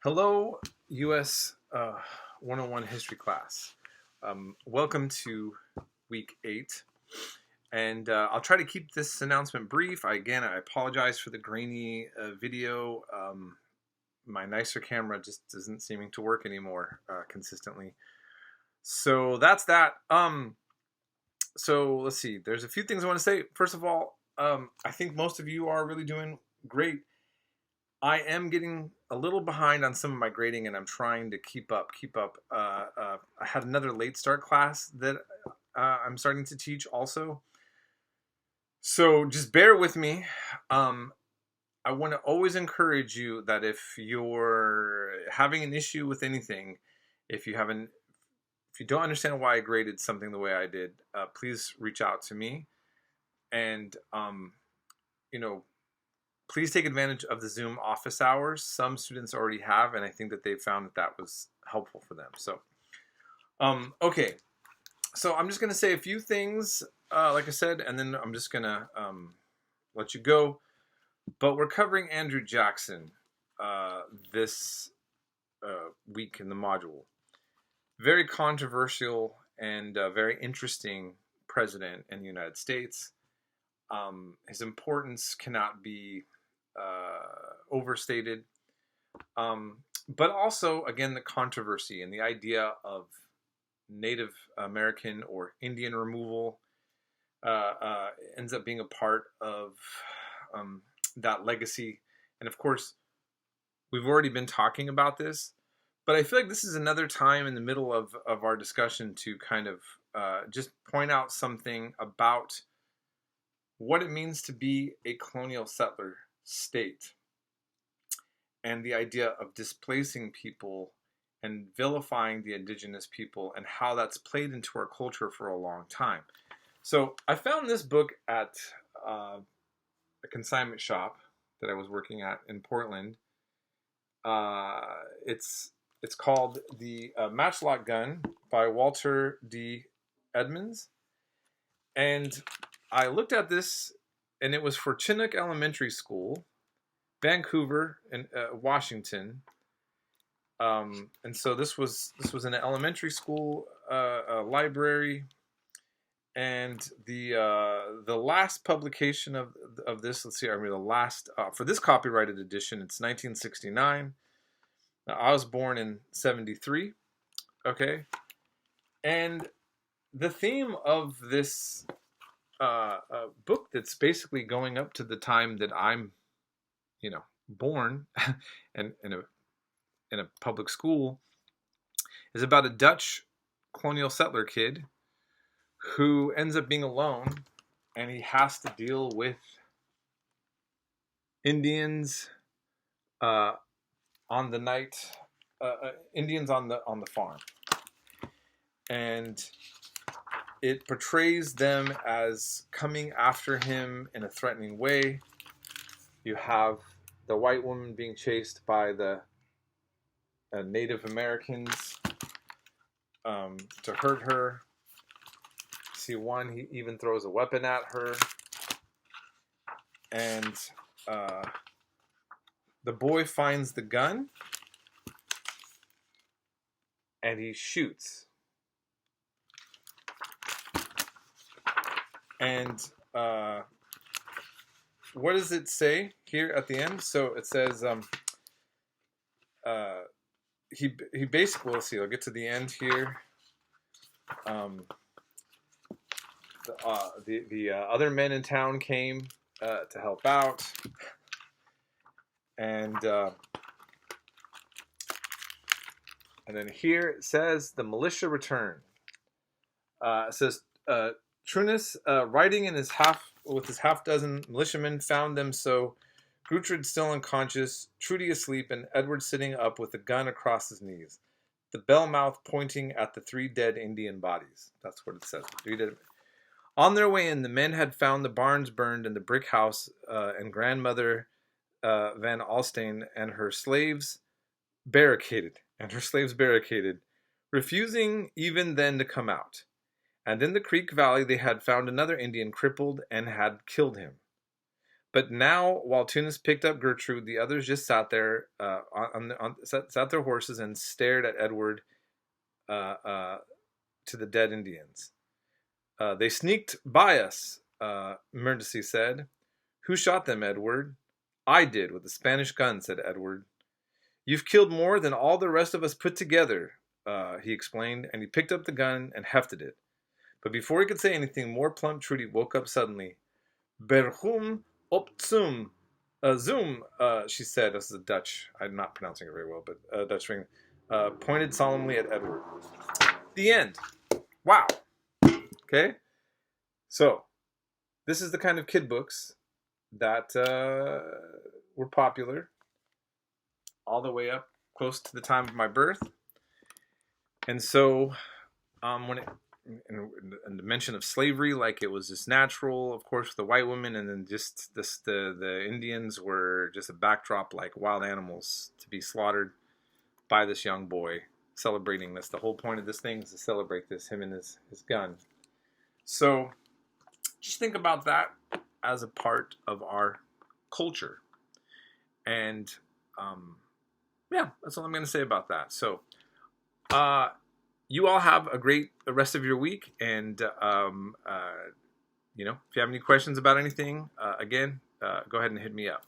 Hello, US 101 history class. Welcome to week 8. And I'll try to keep this announcement brief. I apologize for the grainy video. My nicer camera just isn't seeming to work anymore consistently. So that's that. So let's see. There's a few things I want to say. First of all, I think most of you are really doing great. I am getting a little behind on some of my grading, and I'm trying to keep up. I had another late start class that I'm starting to teach also. So just bear with me. I want to always encourage you that if you're having an issue with anything, if you don't understand why I graded something the way I did, please reach out to me. And please take advantage of the Zoom office hours. Some students already have, and I think that they found that was helpful for them. So, okay. So I'm just going to say a few things, like I said, and then I'm just going to let you go. But we're covering Andrew Jackson this week in the module. Very controversial and very interesting president in the United States. His importance cannot be overstated, but also again the controversy and the idea of Native American or Indian removal ends up being a part of that legacy. And of course, we've already been talking about this, but I feel like this is another time in the middle of our discussion to kind of just point out something about what it means to be a colonial settler state and the idea of displacing people and vilifying the indigenous people and how that's played into our culture for a long time. So I found this book at a consignment shop that I was working at in Portland. It's called The Matchlock Gun by Walter D. Edmonds. And I looked at this, and it was for Chinook Elementary School, Vancouver, and Washington. And so this was an elementary school library, and the last publication of this. Let's see, the last for this copyrighted edition. It's 1969. Now, I was born in 73. Okay, and the theme of this book that's basically going up to the time that I'm, born and in a public school is about a Dutch colonial settler kid who ends up being alone, and he has to deal with Indians on the night, Indians on the farm, and it portrays them as coming after him in a threatening way. You have the white woman being chased by the Native Americans to hurt her. See one, he even throws a weapon at her. And the boy finds the gun and he shoots. And what does it say here at the end? So it says he basically, let's see, I'll get to the end here. The other men in town came to help out, and then here it says the militia returned. It says Trunis, riding in with his half dozen militiamen, found them so: Gertrude still unconscious, Trudy asleep, and Edward sitting up with a gun across his knees, the bell mouth pointing at the 3 dead Indian bodies. That's what it says. 3 dead. On their way in, the men had found the barns burned and the brick house, and grandmother Van Alstyne and her slaves barricaded, refusing even then to come out. And in the creek valley they had found another Indian crippled and had killed him. But now, while Tunis picked up Gertrude, the others just sat there sat their horses and stared at Edward uh, uh, to the dead Indians. They sneaked by us, Mercy said. Who shot them, Edward? I did, with a Spanish gun, said Edward. You've killed more than all the rest of us put together, he explained, and he picked up the gun and hefted it. But before he could say anything more, plump Trudy woke up suddenly. Berhum optsum. Zoom, she said. This is a Dutch. I'm not pronouncing it very well, but Dutch ring. Pointed solemnly at Edward. The end. Wow. Okay. So, this is the kind of kid books that were popular all the way up close to the time of my birth. And so, when it and the mention of slavery, like it was just natural, of course, for the white women, and then just the Indians were just a backdrop, like wild animals to be slaughtered by this young boy, celebrating this. The whole point of this thing is to celebrate this, him and his gun. So just think about that as a part of our culture. And yeah, that's all I'm going to say about that. So you all have a great rest of your week. And, if you have any questions about anything, again, go ahead and hit me up.